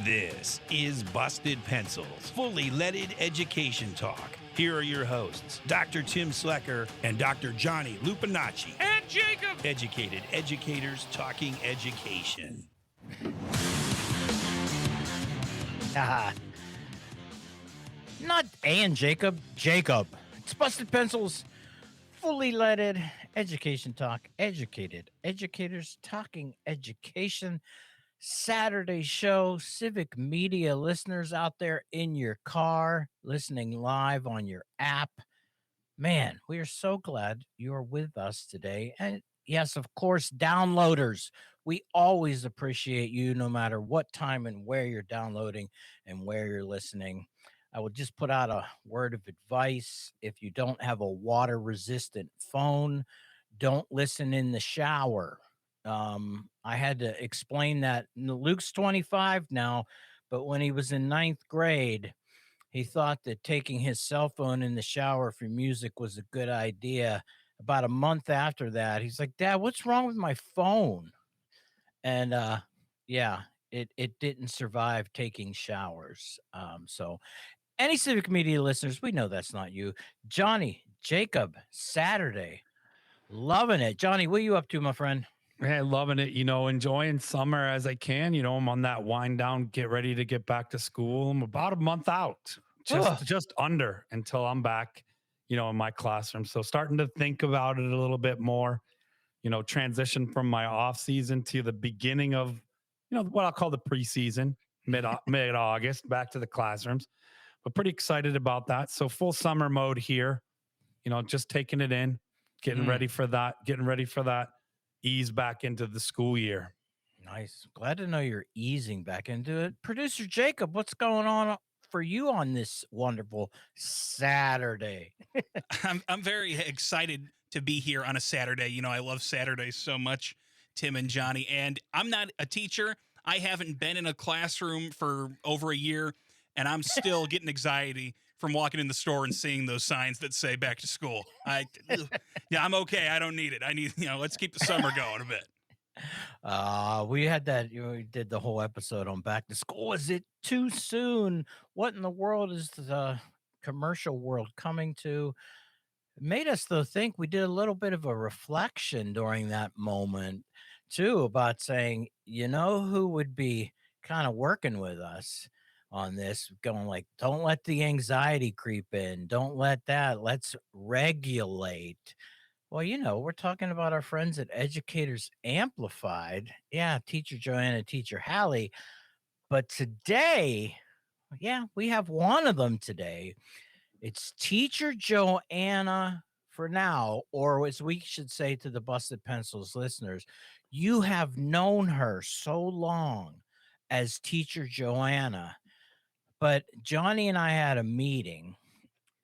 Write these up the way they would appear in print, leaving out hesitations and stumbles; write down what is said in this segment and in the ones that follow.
This is Busted Pencils, fully leaded education talk. Here are your hosts, Dr. Tim Slecker and Dr. Johnny Lupinacci. And Jacob! Educated educators talking education. Not and Jacob. It's Busted Pencils, fully leaded education talk. Educated educators talking education. Saturday show, civic media listeners out there in your car, listening live on your app. Man, we are so glad you're with us today. And yes, of course, downloaders. We always appreciate you no matter what time and where you're downloading and where you're listening. I will just put out a word of advice. If you don't have a water resistant phone, don't listen in the shower. I had to explain that. Luke's 25 now, but when he was in ninth grade, he thought that taking his cell phone in the shower for music was a good idea. About a month after that, he's like, "Dad, what's wrong with my phone?" And yeah, it didn't survive taking showers. So any civic media listeners, we know that's not you. Johnny, Jacob, Saturday, loving it. Johnny, what are you up to, my friend? Yeah, loving it, enjoying summer as I can. I'm on that wind down, get ready to get back to school. I'm about a month out, just under until I'm back, in my classroom. So starting to think about it a little bit more, transition from my off season to the beginning of, what I'll call the preseason, mid August, back to the classrooms. But pretty excited about that. So full summer mode here, just taking it in, getting ready for that, ease back into the school year. Nice. Glad to know you're easing back into it. Producer Jacob, what's going on for you on this wonderful Saturday? I'm very excited to be here on a Saturday. I love Saturdays so much, Tim and Johnny. And I'm not a teacher. I haven't been in a classroom for over a year, and I'm still getting anxiety from walking in the store and seeing those signs that say back to school. I'm okay. I don't need it. I need, let's keep the summer going a bit. We had that, we did the whole episode on back to school. Is it too soon? What in the world is the commercial world coming to? It made us though think. We did a little bit of a reflection during that moment too about saying, who would be kind of working with us on this, going like, don't let the anxiety creep in. Don't let that. Let's regulate. Well, we're talking about our friends at Educators Amplified. Yeah, Teacher Joanna, Teacher Hallie. But today, we have one of them today. It's Teacher Joanna for now, or as we should say to the Busted Pencils listeners, you have known her so long as Teacher Joanna. But Johnny and I had a meeting,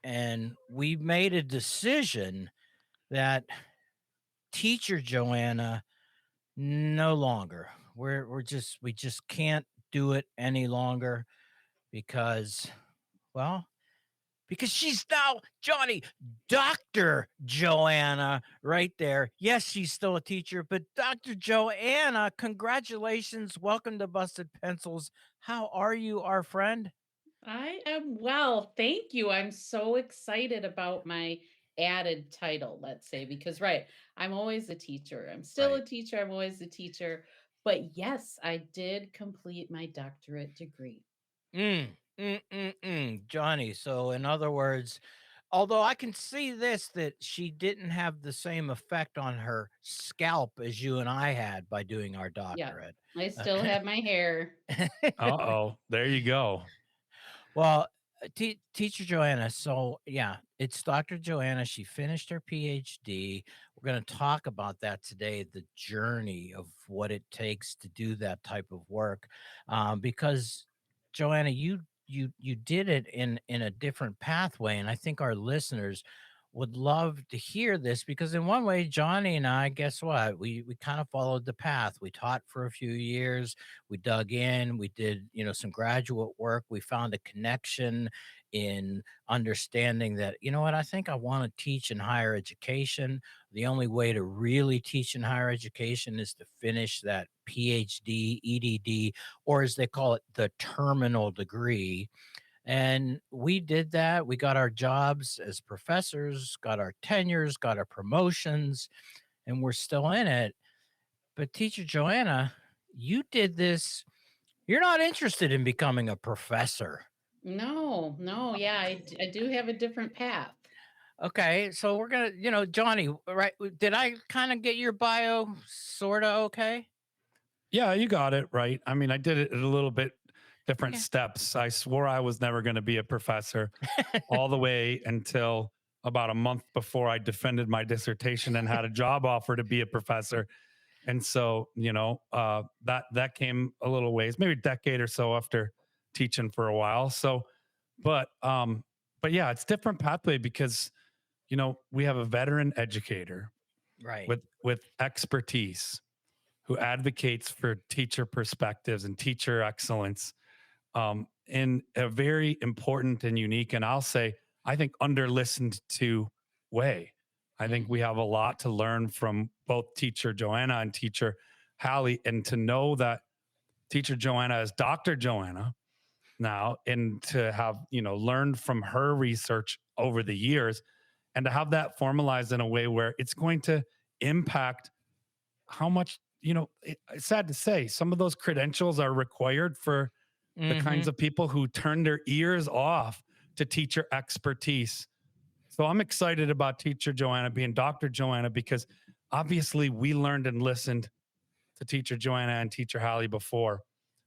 and we made a decision that Teacher Joanna no longer. We just can't do it any longer because she's now, Johnny, Dr. Joanna right there. Yes, she's still a teacher, but Dr. Joanna, congratulations. Welcome to Busted Pencils. How are you, our friend? I am well. Thank you. I'm so excited about my added title, let's say, because, right, I'm always a teacher. I'm still a teacher. I'm always a teacher. But yes, I did complete my doctorate degree. Johnny. So, in other words, although I can see this, that she didn't have the same effect on her scalp as you and I had by doing our doctorate. I still have my hair. Uh-oh, there you go. Well, Teacher Joanna, so it's Dr. Joanna. She finished her PhD. We're going to talk about that today, the journey of what it takes to do that type of work. Because Joanna, you did it in a different pathway, and I think our listeners would love to hear this because in one way, Johnny and I, guess what? We kind of followed the path. We taught for a few years. We dug in. We did, some graduate work. We found a connection in understanding that, you know what, I think I want to teach in higher education. The only way to really teach in higher education is to finish that PhD, EDD, or as they call it, the terminal degree. And we did that. We got our jobs as professors, got our tenures, got our promotions, and we're still in it. But teacher Joanna, you did this. You're not interested in becoming a professor. No, no, yeah, I do have a different path. Okay, so we're gonna, Johnny, right? Did I kind of get your bio sorta okay? Yeah, you got it right. I mean, I did it in a little bit different Okay. steps. I swore I was never going to be a professor all the way until about a month before I defended my dissertation and had a job offer to be a professor. And so, that came a little ways, maybe a decade or so after teaching for a while. So, but but yeah, it's different pathway because we have a veteran educator Right. with expertise who advocates for teacher perspectives and teacher excellence in a very important and unique, and I'll say, I think, under listened to way. I think we Mhm. have a lot to learn from both teacher Joanna and teacher Hallie, and to know that teacher Joanna is Dr. Joanna now, and to have, learned from her research over the years, and to have that formalized in a way where it's going to impact how much, it's sad to say, some of those credentials are required for the kinds Mhm. of people who turn their ears off to teacher expertise. So I'm excited about teacher Joanna being Dr. Joanna because obviously we learned and listened to teacher Joanna and teacher Hallie before,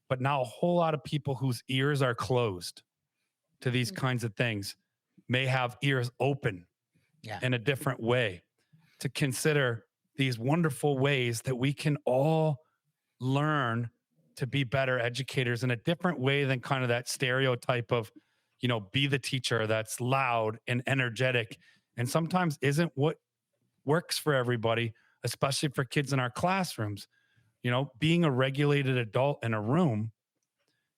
but now a whole lot of people whose ears are closed to these Mm. kinds of things may have ears open Yeah. in a different way to consider these wonderful ways that we can all learn to be better educators in a different way than kind of that stereotype of, be the teacher that's loud and energetic and sometimes isn't what works for everybody, especially for kids in our classrooms. Being a regulated adult in a room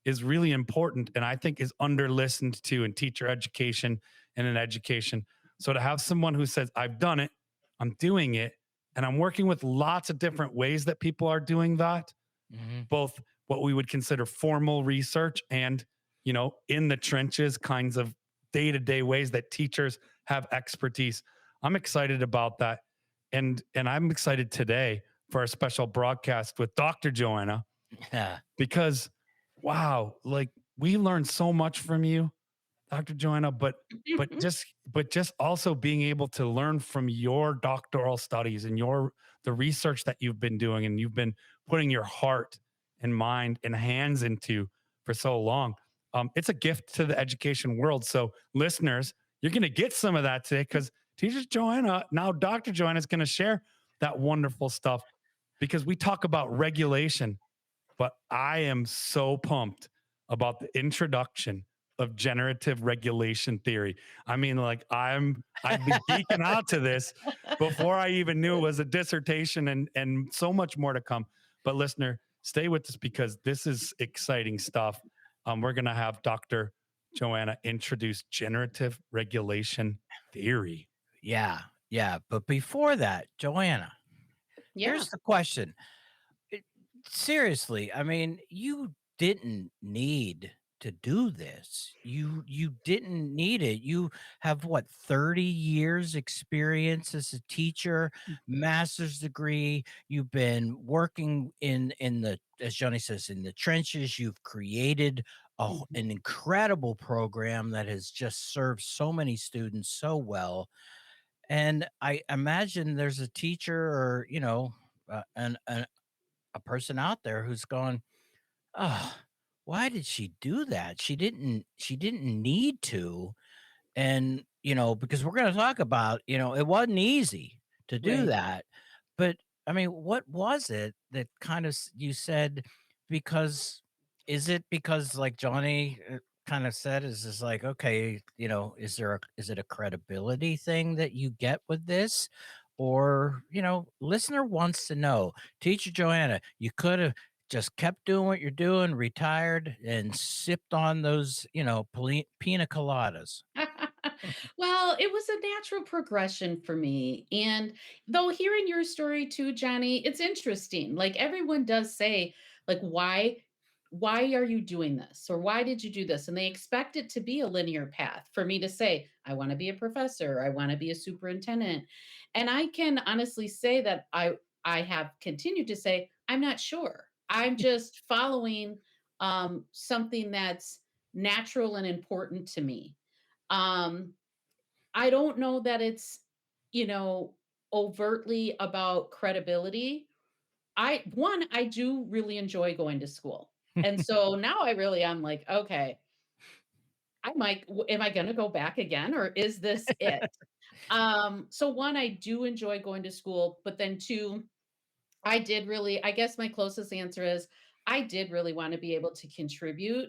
is really important and I think is under listened to in teacher education and in education. So to have someone who says, I've done it, I'm doing it, and I'm working with lots of different ways that people are doing that, Mhm. both what we would consider formal research and, in the trenches kinds of day-to-day ways that teachers have expertise. I'm excited about that. And I'm excited today for our special broadcast with Dr. Joanna Yeah. because wow, like we learned so much from you, Dr. Joanna, but just also being able to learn from your doctoral studies and the research that you've been doing and you've been putting your heart and mind and hands into for so long. It's a gift to the education world. So, listeners, you're going to get some of that today because teacher Joanna, now Dr. Joanna, is going to share that wonderful stuff because we talk about regulation, but I am so pumped about the introduction of generative regulation theory. I mean, like I've been geeking out to this before I even knew it was a dissertation and so much more to come. But listener, stay with us because this is exciting stuff. We're gonna have Dr. Joanna introduce generative regulation theory. Yeah. Yeah. But before that, Joanna, Yeah. here's the question. It- Seriously, I mean, you didn't need to do this. You didn't need it. You have what, 30 years experience as a teacher, master's degree. You've been working in the, as Johnny says, in the trenches. You've created Mhm. an incredible program that has just served so many students so well. And I imagine there's a teacher or, a person out there who's going, "Oh, why did she do that? She didn't need to." And, because we're going to talk about, it wasn't easy to do Right. that. But I mean, what was it that kind of you said because is it because like Johnny kind of said is like, okay, is it a credibility thing that you get with this? Or, listener wants to know, teacher Joanna, you could have just kept doing what you're doing, retired, and sipped on those, pina coladas. Well, it was a natural progression for me. And though hearing your story too, Johnny, it's interesting. Like everyone does say, like, why are you doing this? Or why did you do this? And they expect it to be a linear path for me to say, I want to be a professor, I want to be a superintendent. And I can honestly say that I have continued to say, I'm not sure. I'm just following something that's natural and important to me. um I don't know that it's, you know, overtly about credibility. I do really enjoy going to school. And so now I really am like, okay, am I going to go back again or is this it? So one, I do enjoy going to school, but then two, I guess my closest answer is I did really want to be able to contribute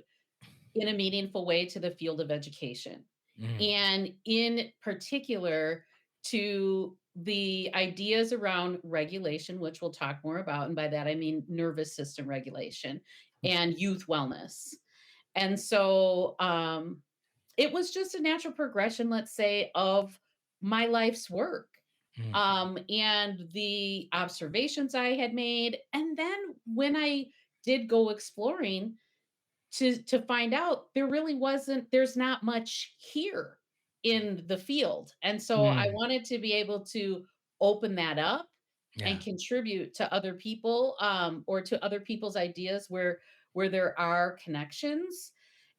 in a meaningful way to the field of education. Mm, And in particular, to the ideas around regulation, which we'll talk more about. And by that, I mean nervous system regulation and youth wellness. And so it was just a natural progression, let's say, of my life's work mm, and the observations I had made. And then when I did go exploring, to find out there's not much here in the field. And so I mm. wanted to be able to open that up Yeah. and contribute to other people or to other people's ideas where there are connections.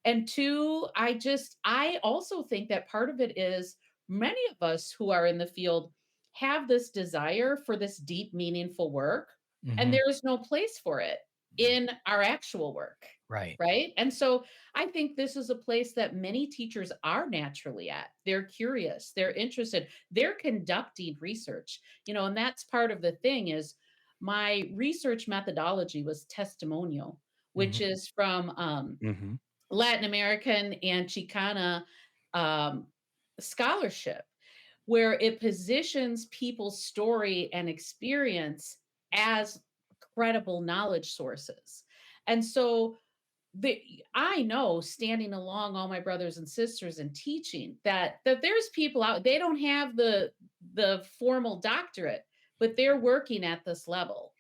And two, I also think that part of it is many of us who are in the field have this desire for this deep meaningful work, and Hmm. there is no place for it in our actual work. Right. Right. And so I think this is a place that many teachers are naturally at. They're curious, they're interested, they're conducting research, and that's part of the thing is my research methodology was testimonial, which Hmm. is from Mm-hmm. Latin American and Chicana um, scholarship, where it positions people's story and experience as credible knowledge sources. And so the I know standing along all my brothers and sisters and teaching that there's people out, they don't have the formal doctorate, but they're working at this level.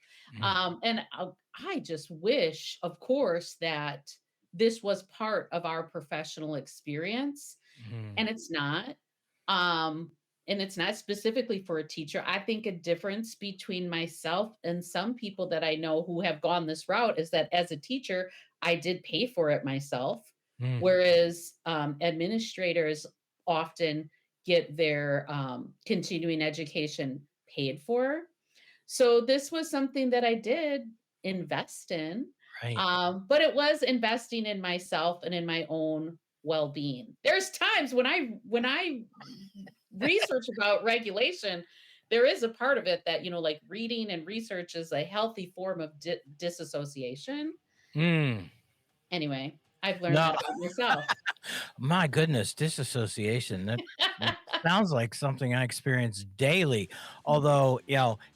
And I just wish, of course, that this was part of our professional experience, Mm-hmm. and it's not. Um, and it's not specifically for a teacher. I think a difference between myself and some people that I know who have gone this route is that as a teacher, I did pay for it myself, Mm. whereas administrators often get their continuing education paid for. So this was something that I did invest in, Right. but it was investing in myself and in my own well-being. There's times when I research about regulation, there is a part of it that like reading and research is a healthy form of disassociation. Mm. Anyway, I've learned No, that about myself. my goodness, disassociation. That sounds like something I experience daily. Although,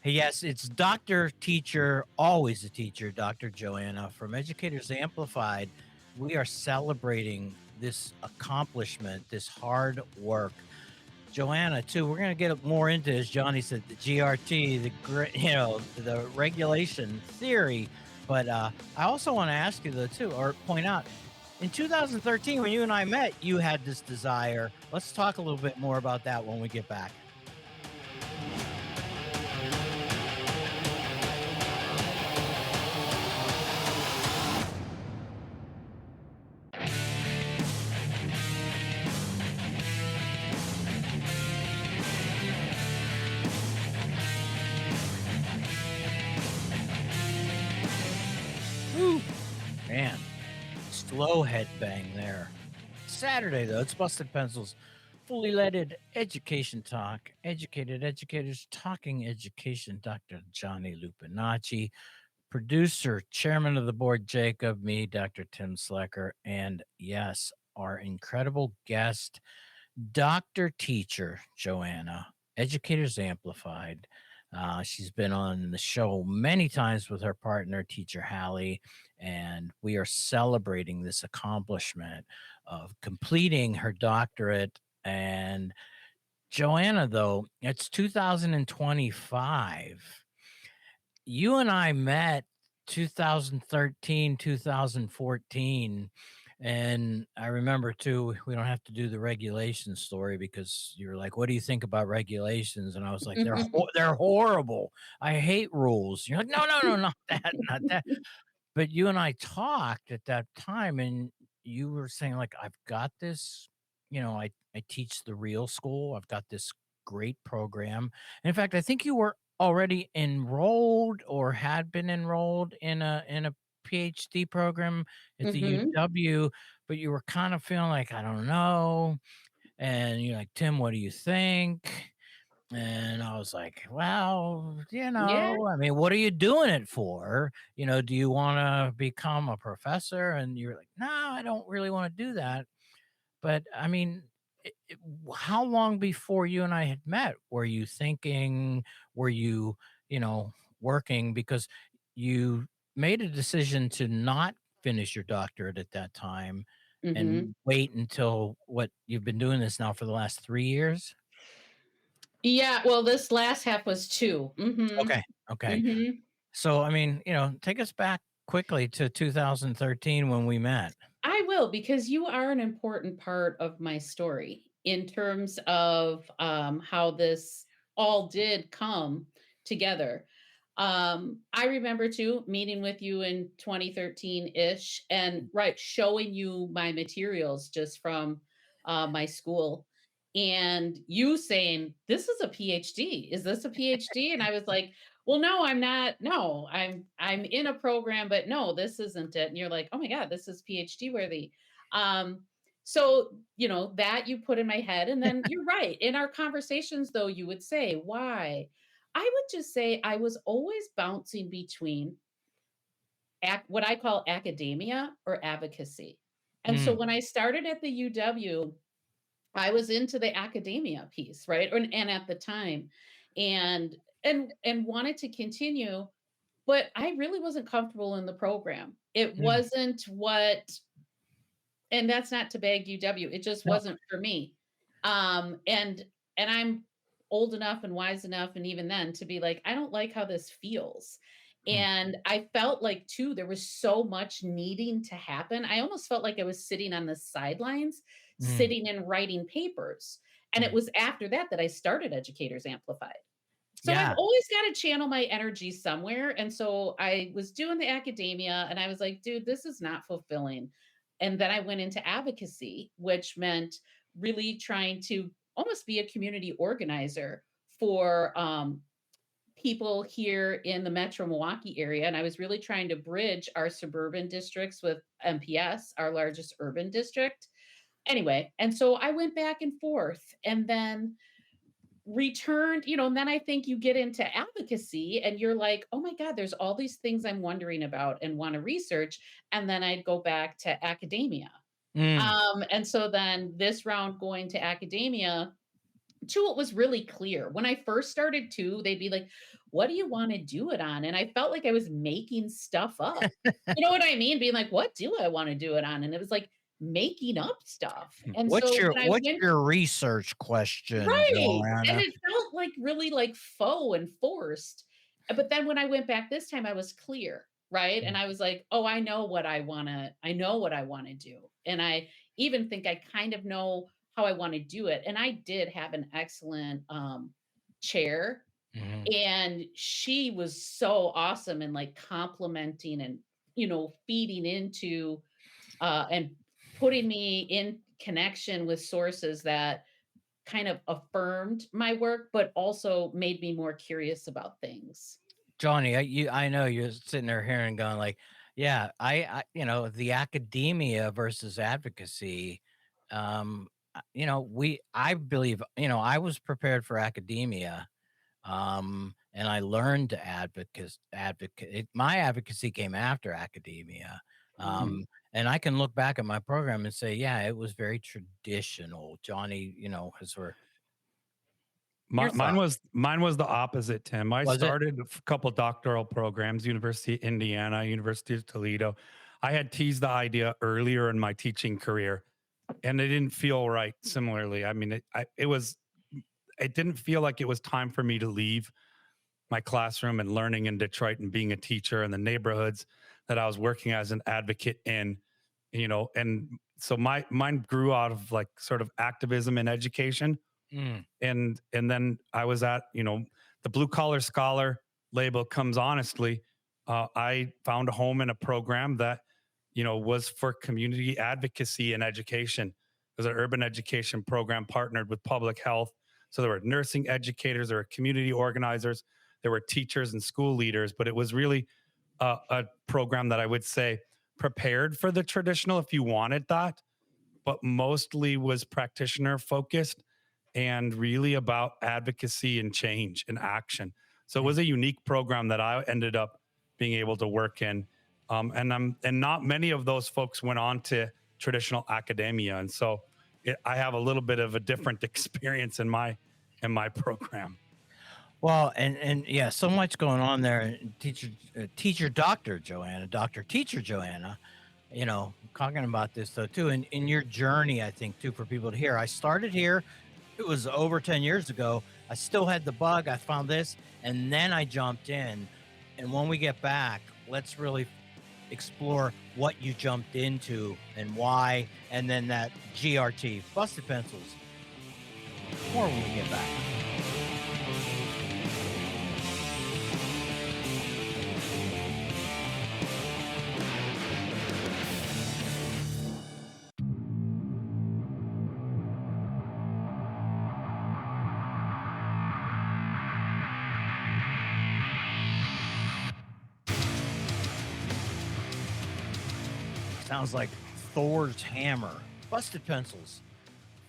yes, it's Dr. Teacher, always a teacher, Dr. Joanna from Educators Amplified. We are celebrating this accomplishment, this hard work. Joanna, too, we're going to get more into, as Johnny said, the GRT, the regulation theory. But I also want to ask you, though, too, or point out, in 2013, when you and I met, you had this desire. Let's talk a little bit more about that when we get back. Woo! Man, slow headbang there. Saturday, though, it's Busted Pencils, fully leaded education talk, educated educators talking education. Dr. Johnny Lupinacci, producer, chairman of the board, Jacob, me, Dr. Tim Slecker, and yes, our incredible guest, Dr. Teacher Joanna, Educators Amplified. She's been on the show many times with her partner, teacher Hallie, and we are celebrating this accomplishment of completing her doctorate. And Joanna, though, it's 2025. You and I met 2013, 2014. And I remember too, we don't have to do the regulation story because you're like, what do you think about regulations? And I was like, they're horrible. I hate rules. You're like, no, no, no, not that, not that. But you and I talked at that time, and you were saying, like, I've got this, I teach the real school. I've got this great program. And in fact, I think you were already enrolled or had been enrolled in a PhD program at the Mhm. UW, but you were kind of feeling like, I don't know. And you're like, Tim, what do you think? And I was like, well, Yeah. I mean, what are you doing it for? Do you want to become a professor? And you're like, no, I don't really want to do that. But I mean, how long before you and I had met were you thinking, were you, you know, working? Because you made a decision to not finish your doctorate at that time Mhm. and wait until what you've been doing this now for the last 3 years. Yeah, well, this last half was 2. Mhm. Okay. Okay. Mhm. So, I mean, take us back quickly to 2013 when we met. I will, because you are an important part of my story in terms of how this all did come together. I remember too meeting with you in 2013 ish, and right, showing you my materials just from my school, and you saying, "This is a PhD. Is this a PhD?" And I was like, well, no, I'm not. No, I'm in a program, but no, this isn't it. And you're like, oh my God, this is PhD worthy. Um, so that you put in my head. And then you're right. In our conversations, though, you would say, why? I would just say I was always bouncing between what I call academia or advocacy. And so Mm, when I started at the UW, I was into the academia piece, right? And at the time, and and wanted to continue, but I really wasn't comfortable in the program. It mm. wasn't what, and that's not to beg UW. It just No. wasn't for me. And I'm old enough and wise enough, and even then, to be like, I don't like how this feels. Mm, And I felt like too, there was so much needing to happen. I almost felt like I was sitting on the sidelines, mm, sitting and writing papers. And it mm. was after that that I started Educators Amplified. So I've Yeah. always got to channel my energy somewhere. And so I was doing the academia, and I was like, dude, this is not fulfilling. And then I went into advocacy, which meant really trying to almost be a community organizer for people here in the Metro Milwaukee area. And I was really trying to bridge our suburban districts with MPS, our largest urban district. Anyway, and so I went back and forth, and then returned, and then I think you get into advocacy and you're like, oh my God, there's all these things I'm wondering about and want to research. And then I'd go back to academia. Mm, And so then this round going to academia, too, it was really clear. When I first started too, they'd be like, what do you want to do it on? And I felt like I was making stuff up. You know what I mean? Being like, what do I want to do it on? And it was like making up stuff. And what's so your when I what's went, your research question, right, and Joanna? it felt like really like faux and forced. But then when I went back this time, I was clear, right? And Mm, I was like, "Oh, I know what I wanna do." And I even think I kind of know how I wanna do it. And I did have an excellent, chair, mhm. and she was so awesome and, like, complimenting and, feeding into, and putting me in connection with sources that kind of affirmed my work, but also made me more curious about things. Johnny, I know you're sitting there hearing, going like, yeah, the academia versus advocacy. I believe, I was prepared for academia, and I learned to advocate. My advocacy came after academia. Mhm. And I can look back at my program and say, yeah, it was very traditional. Johnny, has sort Your thought. Mine was the opposite, Tim. I Was it? started a couple doctoral programs, University of Indiana, University of Toledo. I had teased the idea earlier in my teaching career, and it didn't feel right. Similarly, I mean, it didn't feel like it was time for me to leave my classroom and learning in Detroit and being a teacher in the neighborhoods that I was working as an advocate in, and so mine grew out of like sort of activism in education. Mm, And then I was at, the blue collar scholar label comes honestly. I found a home in a program that, was for community advocacy and education. It was an urban education program partnered with public health. So there were nursing educators, there were community organizers, there were teachers and school leaders, but it was really a program that I would say prepared for the traditional if you wanted that, but mostly was practitioner focused and really about advocacy and change and action. So it mm. was a unique program that I ended up being able to work in. And not many of those folks went on to traditional academia. And so I have a little bit of a different experience in my program. Well, and yeah, so much going on there. Teacher, doctor Joanna, doctor, teacher Joanna. Talking about this though too, and in your journey, I think too for people to hear. I started here. It was over 10 years ago. I still had the bug. I found this, and then I jumped in. And when we get back, let's really explore what you jumped into and why, and then that GRT, busted pencils. More when we get back. Sounds like Thor's hammer. Busted pencils.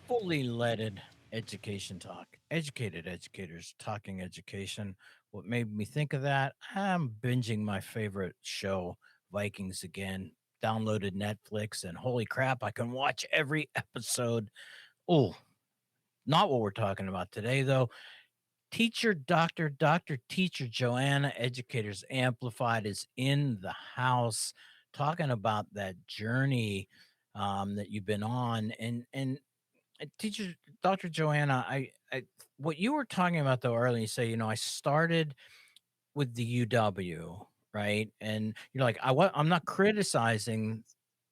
Fully leaded education talk. Educated educators talking education. What made me think of that? I'm binging my favorite show, Vikings again. Downloaded Netflix, and holy crap, I can watch every episode. Oh, not what we're talking about today, though. Teacher, doctor, teacher Joanna, Educators Amplified is in the house talking about that journey that you've been on. And teacher, Dr. Joanna, I what you were talking about though earlier, you say, I started with the UW, right? And you're like, I'm not criticizing,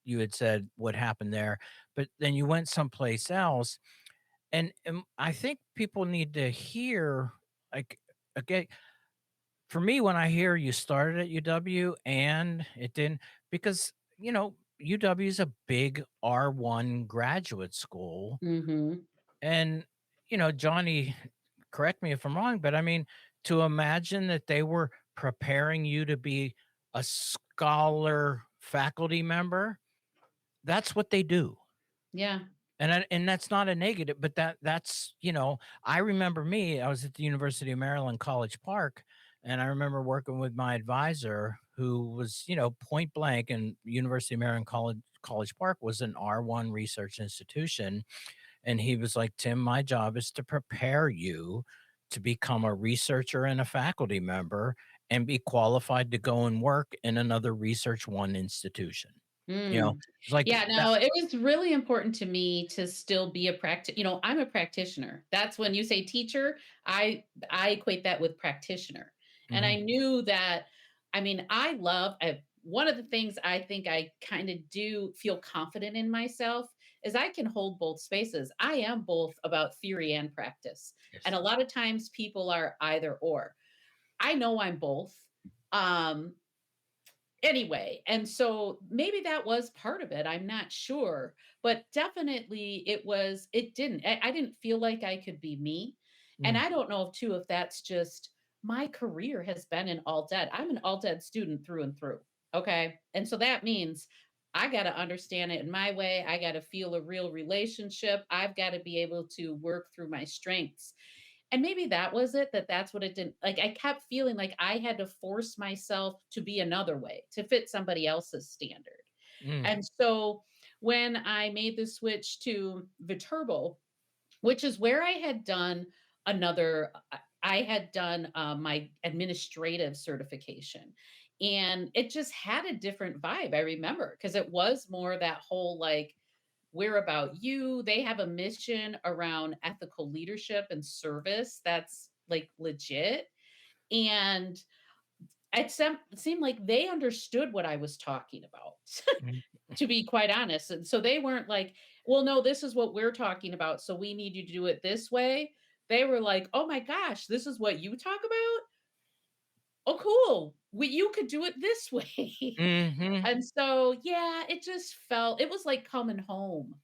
you had said what happened there, but then you went someplace else. And I think people need to hear, like, okay, for me, when I hear you started at UW and it didn't, because, UW is a big R1 graduate school. Mm-hmm. And, Johnny, correct me if I'm wrong, but I mean, to imagine that they were preparing you to be a scholar faculty member, that's what they do. Yeah. And that's not a negative, but that's, I remember I was at the University of Maryland, College Park, and I remember working with my advisor who was, point blank, and University of Maryland College Park was an R1 research institution. And he was like, Tim, my job is to prepare you to become a researcher and a faculty member and be qualified to go and work in another Research One institution. Mm. It's like Yeah, that. no, it was really important to me to still be a I'm a practitioner. That's when you say teacher, I equate that with practitioner. And Mhm. I knew that, one of the things I think I kind of do feel confident in myself is I can hold both spaces. I am both about theory and practice. And Yes. a lot of times people are either or. I know I'm both. Um, anyway, and so maybe that was part of it, I'm not sure, but definitely I didn't feel like I could be me. And Mm. I don't know too if that's just my career has been in alt ed. I'm an alt ed student through and through. Okay, and so that means I got to understand it in my way. I got to feel a real relationship. I've got to be able to work through my strengths. And maybe that was it, that's what it didn't, like, I kept feeling like I had to force myself to be another way to fit somebody else's standard. Mm. And so when I made the switch to Viterbo, which is where I had done another, I had done my administrative certification, and it just had a different vibe. I remember because it was more that whole like, we're about you. They have a mission around ethical leadership and service that's like legit. And seemed like they understood what I was talking about, Mhm. to be quite honest. And so they weren't like, well, no, this is what we're talking about. So we need you to do it this way. They were like, oh my gosh, this is what you talk about? Oh, cool. You could do it this way. Mhm. And so, yeah, it just felt, it was like coming home.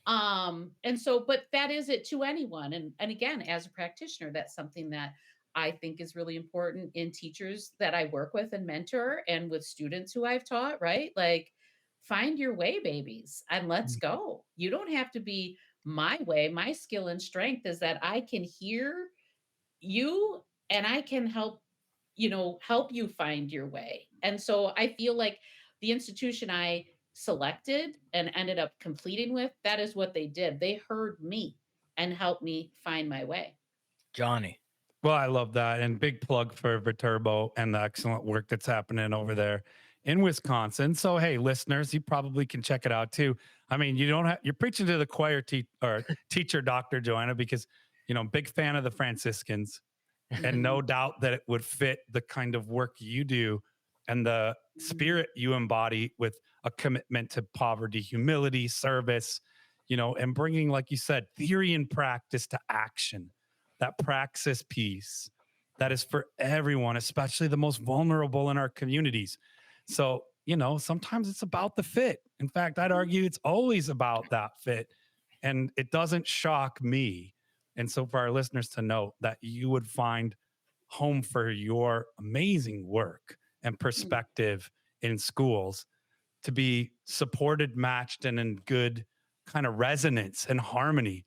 And so, but that is it to anyone. And again, as a practitioner, that's something that I think is really important in teachers that I work with and mentor and with students who I've taught, right? Like, find your way, babies, and let's go. You don't have to be my way. My skill and strength is that I can hear you and I can help, help you find your way. And so I feel like the institution I selected and ended up completing with, that is what they did. They heard me and helped me find my way. Johnny. Well, I love that. And big plug for Viterbo and the excellent work that's happening over there in Wisconsin. So, hey, listeners, you probably can check it out too. I mean, you don't have, you're preaching to the choir or teacher, Dr. Joanna, because, big fan of the Franciscans and Mhm. no doubt that it would fit the kind of work you do and the spirit you embody with a commitment to poverty, humility, service, and bringing, like you said, theory and practice to action, that praxis piece that is for everyone, especially the most vulnerable in our communities. So, sometimes it's about the fit. In fact, I'd argue it's always about that fit. And it doesn't shock me. And so, for our listeners to know that you would find home for your amazing work and Mhm. perspective in schools to be supported, matched, and in good kind of resonance and harmony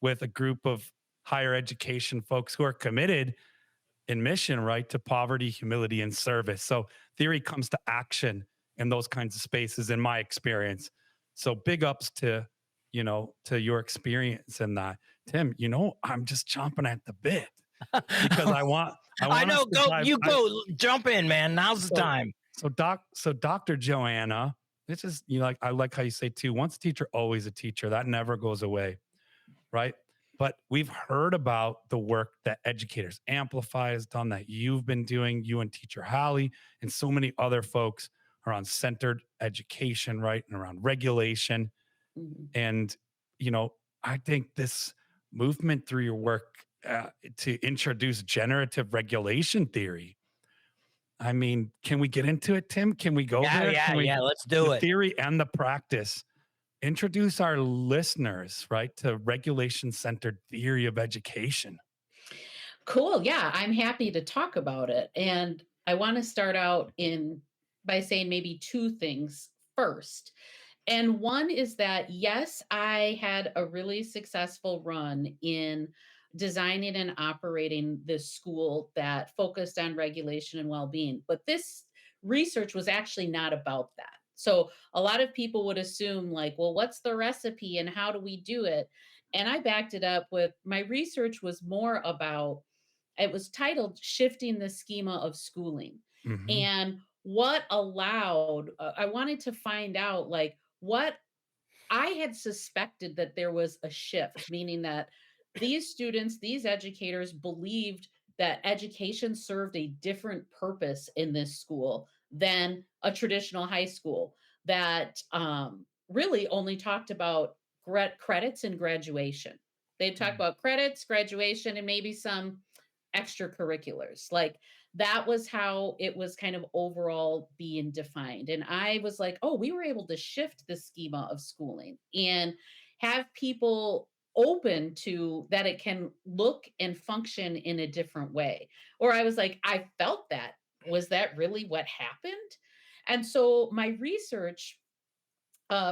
with a group of higher education folks who are committed in mission, right, to poverty, humility, and service. So theory comes to action in those kinds of spaces, in my experience. So big ups to your experience in that. Tim, I'm just chomping at the bit because I I want us know. to Go, dive. you go, jump in, man. Now's the So time. so Dr. Joanna, this is like I like how you say too, once a teacher, always a teacher. That never goes away, right? But we've heard about the work that Educators Amplify has done, that you've been doing, you and Teacher Hallie, and so many other folks around centered education, right? And around regulation. Mhm. And, you know, I think this movement through your work to introduce generative regulation theory. I mean, can we get into it, Tim? Can we go Yeah, there? yeah, Can we, yeah. Let's the do it. theory and the practice? Introduce our listeners, right, to regulation centered theory of education. Cool. Yeah, I'm happy to talk about it. And I want to start out in by saying maybe two things first. And one is that, yes, I had a really successful run in designing and operating this school that focused on regulation and well being. But this research was actually not about that. So a lot of people would assume, like, well, what's the recipe and how do we do it? And I backed it up with my research was more about, it was titled Shifting the Schema of Schooling. Mhm. And what allowed, I wanted to find out, like, what I had suspected that there was a shift, meaning that these students, these educators believed that education served a different purpose in this school than a traditional high school that really only talked about credits and graduation. They talk about credits, graduation, and maybe some extracurriculars. Like that was how it was kind of overall being defined. And I was like, oh, we were able to shift the schema of schooling and have people open to that it can look and function in a different way. Or I was like, I felt that. Was that really what happened? And so my research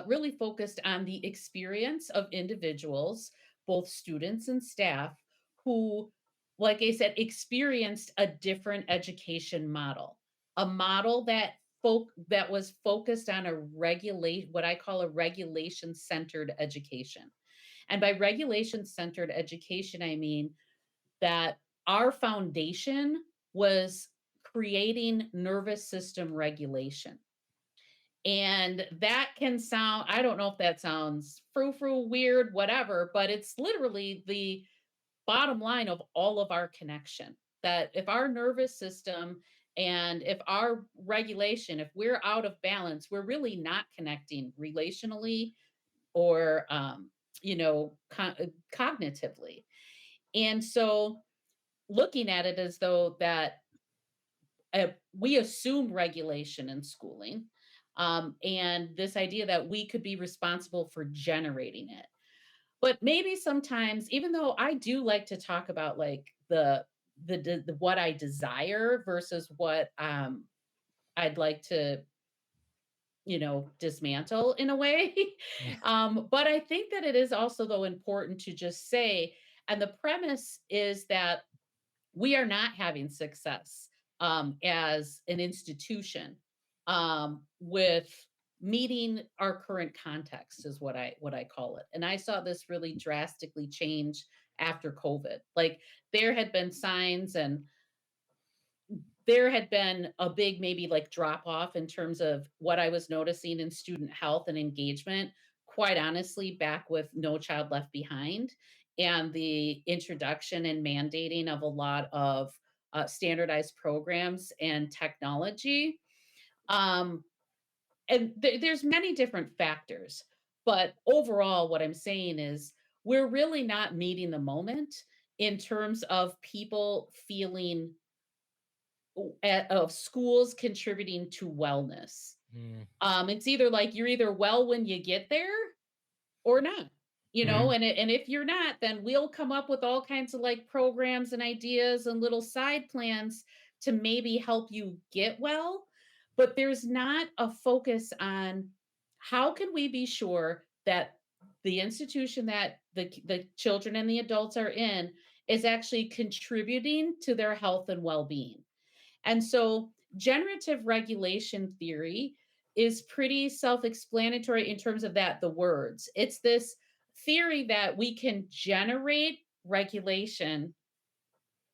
really focused on the experience of individuals, both students and staff, who, like I said, experienced a different education model, a model that that was focused on a regulate what I call a regulation centered education. And by regulation centered education, I mean that our foundation was creating nervous system regulation. And that can sound, I don't know if that sounds frou-frou, weird, whatever, but it's literally the bottom line of all of our connection. That if our nervous system and if our regulation, if we're out of balance, we're really not connecting relationally or, cognitively. And so looking at it as though that we assume regulation in schooling, and this idea that we could be responsible for generating it. But maybe sometimes, even though I do like to talk about like the what I desire versus what I'd like to dismantle in a way. But I think that it is also though important to just say, and the premise is that we are not having success as an institution with meeting our current context is what I call it. And I saw this really drastically change after COVID. Like there had been signs and there had been a big maybe like drop off in terms of what I was noticing in student health and engagement, quite honestly, back with No Child Left Behind and the introduction and mandating of a lot of standardized programs and technology. Um, and there's many different factors, but overall, what I'm saying is we're really not meeting the moment in terms of people feeling of schools contributing to wellness. Mm, It's either like you're either well when you get there or not, mhm. and if you're not, then we'll come up with all kinds of like programs and ideas and little side plans to maybe help you get well. But there's not a focus on how can we be sure that the institution that the children and the adults are in is actually contributing to their health and well-being. And so generative regulation theory is pretty self explanatory in terms of that, the words. It's this theory that we can generate regulation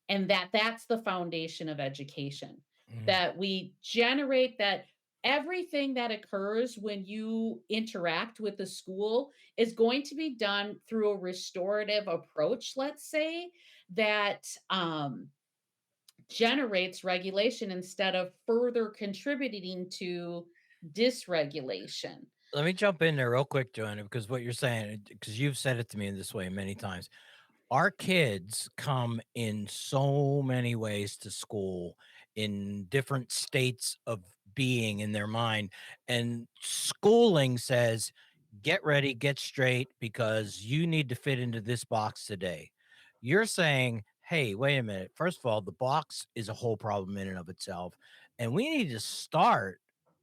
and that that's the foundation of education. Mhm. That we generate that everything that occurs when you interact with the school is going to be done through a restorative approach, let's say, that generates regulation instead of further contributing to dysregulation. Let me jump in there real quick, Joanna, because what you're saying, because you've said it to me in this way many times. Our kids come in so many ways to school in different states of being in their mind. And schooling says, get ready, get straight, because you need to fit into this box today. You're saying, hey, wait a minute. First of all, the box is a whole problem in and of itself. And we need to start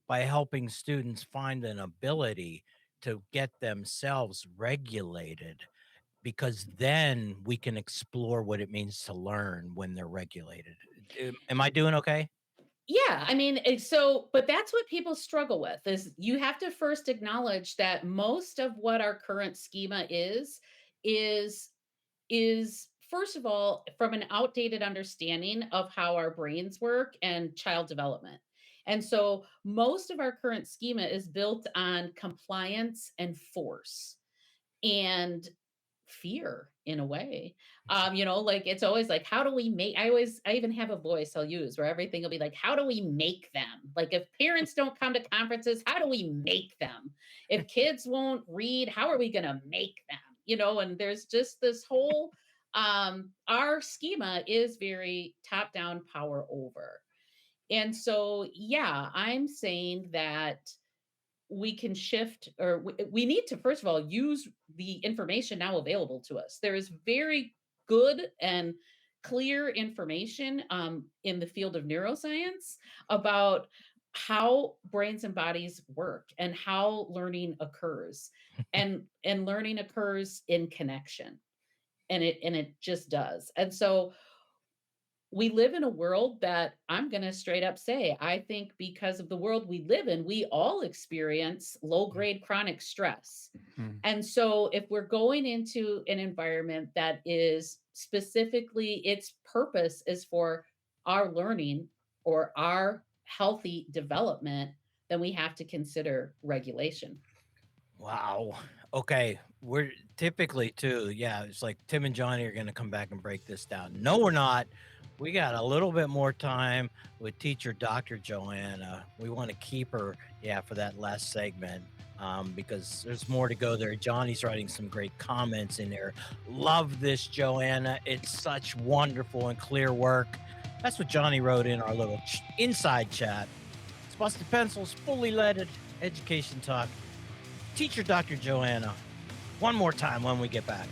by helping students find an ability to get themselves regulated, because then we can explore what it means to learn when they're regulated. Am I doing okay? Yeah, I mean, but that's what people struggle with is you have to first acknowledge that most of what our current schema is is first of all from an outdated understanding of how our brains work and child development. And so most of our current schema is built on compliance and force and fear in a way. Like it's always like, how do we make I even have a voice I'll use where everything will be like, how do we make them? Like if parents don't come to conferences, how do we make them? If kids won't read, how are we gonna make them? And there's just this whole our schema is very top-down power over. And so yeah, I'm saying that we can shift or we need to first of all use the information now available to us. There is very good and clear information in the field of neuroscience about how brains and bodies work and how learning occurs, and learning occurs in connection, and it just does. And so we live in a world that I'm going to straight up say, I think because of the world we live in, we all experience low grade chronic stress. Mm. And so if we're going into an environment that is specifically its purpose is for our learning or our healthy development, then we have to consider regulation. Wow. Okay. We're typically too, yeah, it's like Tim and Johnny are going to come back and break this down. No, we're not. We got a little bit more time with teacher Dr. Joanna. We want to keep her, yeah, for that last segment because there's more to go there. Johnny's writing some great comments in there. Love this, Joanna. It's such wonderful and clear work. That's what Johnny wrote in our little inside chat. It's Busted Pencils, fully leaded education talk. Teacher Dr. Joanna, one more time when we get back.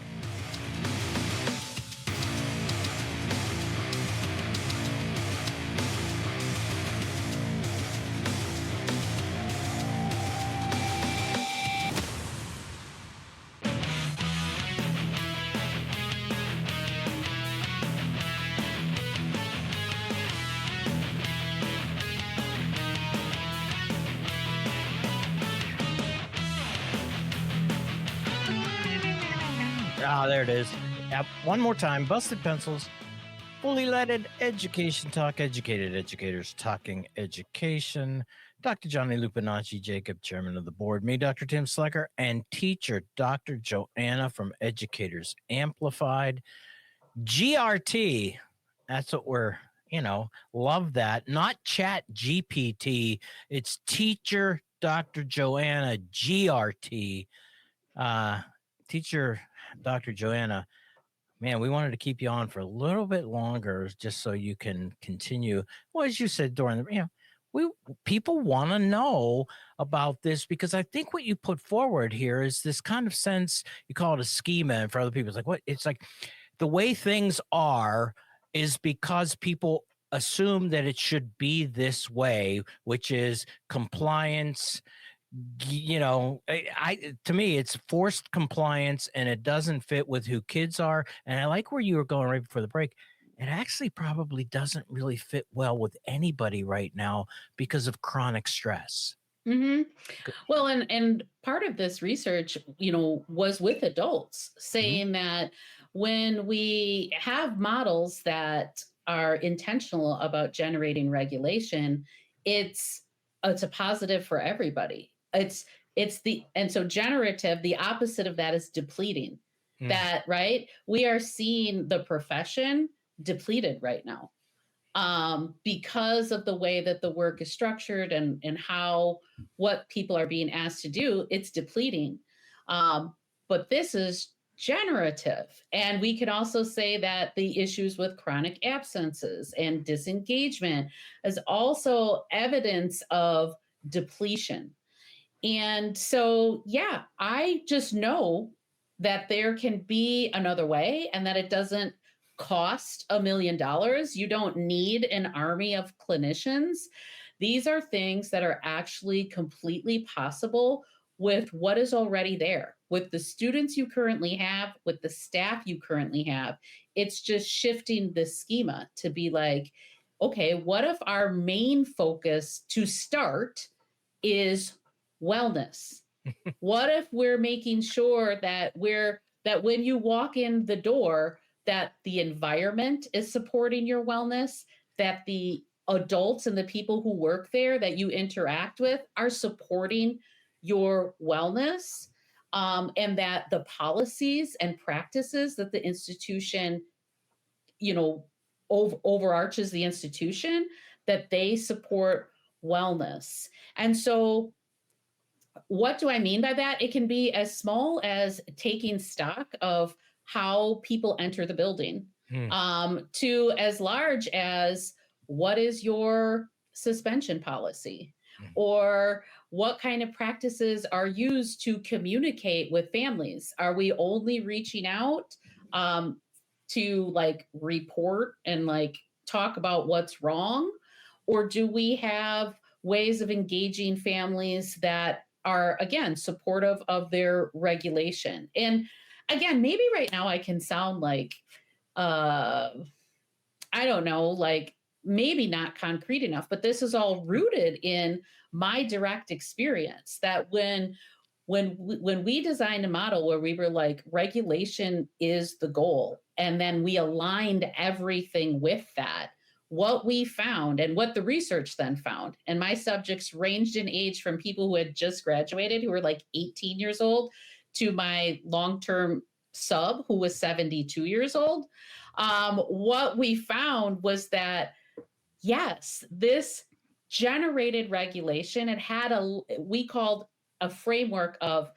Ah, there it is. Yep. One more time. Busted Pencils. Fully leaded education talk. Educated educators talking education. Dr. Johnny Lupinacci, Jakob, chairman of the board. Me, Dr. Tim Slecker, and teacher Dr. Joanna from Educators Amplified. GRT. That's what we're, love that. Not Chat GPT. It's teacher Dr. Joanna, GRT. Teacher Dr. Joanna, man, we wanted to keep you on for a little bit longer just so you can continue. Well, as you said during the, people want to know about this because I think what you put forward here is this kind of sense, you call it a schema, and for other people, it's like, what? It's like the way things are is because people assume that it should be this way, which is compliance. To me, it's forced compliance and it doesn't fit with who kids are. And I like where you were going right before the break. It actually probably doesn't really fit well with anybody right now because of chronic stress. Mm-hmm. Well, and part of this research, was with adults saying that when we have models that are intentional about generating regulation, it's a positive for everybody. And so generative, the opposite of that is depleting. That, right? We are seeing the profession depleted right now because of the way that the work is structured and what people are being asked to do. It's depleting. But this is generative. And we can also say that the issues with chronic absences and disengagement is also evidence of depletion. And so, yeah, I just know that there can be another way and that it doesn't cost $1 million. You don't need an army of clinicians. These are things that are actually completely possible with what is already there, with the students you currently have, with the staff you currently have. It's just shifting the schema to be like, okay, what if our main focus to start is wellness? What if we're making sure that when you walk in the door, that the environment is supporting your wellness, that the adults and the people who work there that you interact with are supporting your wellness, and that the policies and practices that the institution, overarches the institution, that they support wellness. And so what do I mean by that? It can be as small as taking stock of how people enter the building, to as large as what is your suspension policy, or what kind of practices are used to communicate with families. Are we only reaching out to like report and like talk about what's wrong? Or do we have ways of engaging families that are, again, supportive of their regulation? And again, maybe right now I can sound like, I I don't know, like maybe not concrete enough, but this is all rooted in my direct experience that when we designed a model where we were like regulation is the goal, and then we aligned everything with that, what we found and what the research then found, and my subjects ranged in age from people who had just graduated who were like 18 years old to my long-term sub who was 72 years old. What we found was that yes, this generated regulation. It had we called a framework of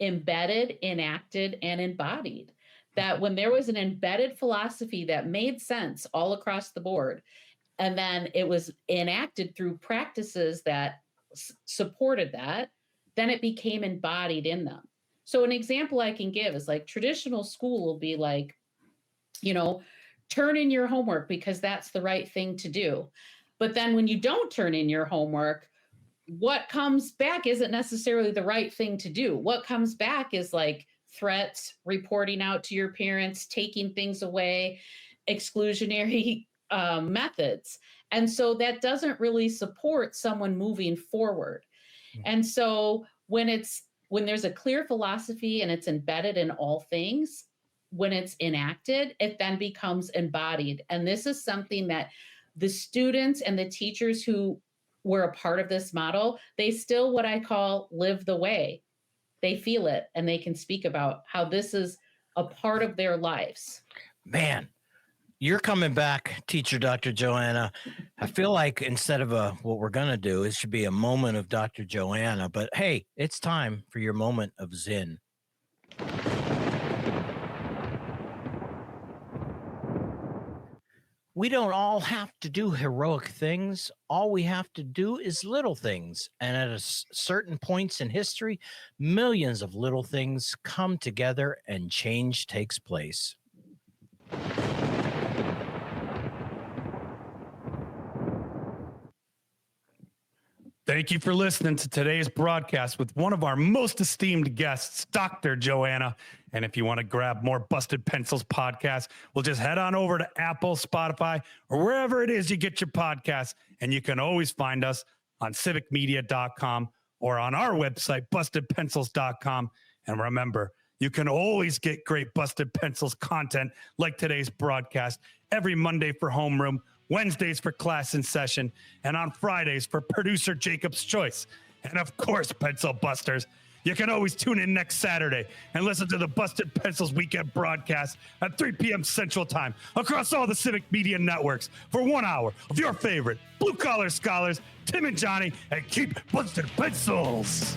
embedded, enacted, and embodied. That when there was an embedded philosophy that made sense all across the board, and then it was enacted through practices that supported that, then it became embodied in them. So an example I can give is like traditional school will be like, turn in your homework because that's the right thing to do. But then when you don't turn in your homework, what comes back isn't necessarily the right thing to do. What comes back is like threats, reporting out to your parents, taking things away, exclusionary methods. And so that doesn't really support someone moving forward. And so when there's a clear philosophy and it's embedded in all things, when it's enacted, it then becomes embodied. And this is something that the students and the teachers who were a part of this model, they still what I call live the way. They feel it and they can speak about how this is a part of their lives. Man, you're coming back, teacher Dr. Joanna. I feel like instead of what we're going to do, it should be a moment of Dr. Joanna. But hey, it's time for your moment of Zen. We don't all have to do heroic things. All we have to do is little things. And at certain points in history, millions of little things come together and change takes place. Thank you for listening to today's broadcast with one of our most esteemed guests, Dr. Joanna. And if you want to grab more Busted Pencils podcasts, well, just head on over to Apple, Spotify, or wherever it is you get your podcasts. And you can always find us on civicmedia.com or on our website, bustedpencils.com. And remember, you can always get great Busted Pencils content like today's broadcast every Monday for homeroom, Wednesdays for class in session, and on Fridays for producer Jacob's Choice. And of course, Pencil Busters, you can always tune in next Saturday and listen to the Busted Pencils weekend broadcast at 3 p.m. Central Time across all the Civic Media networks for 1 hour of your favorite blue-collar scholars, Tim and Johnny, and keep Busted Pencils.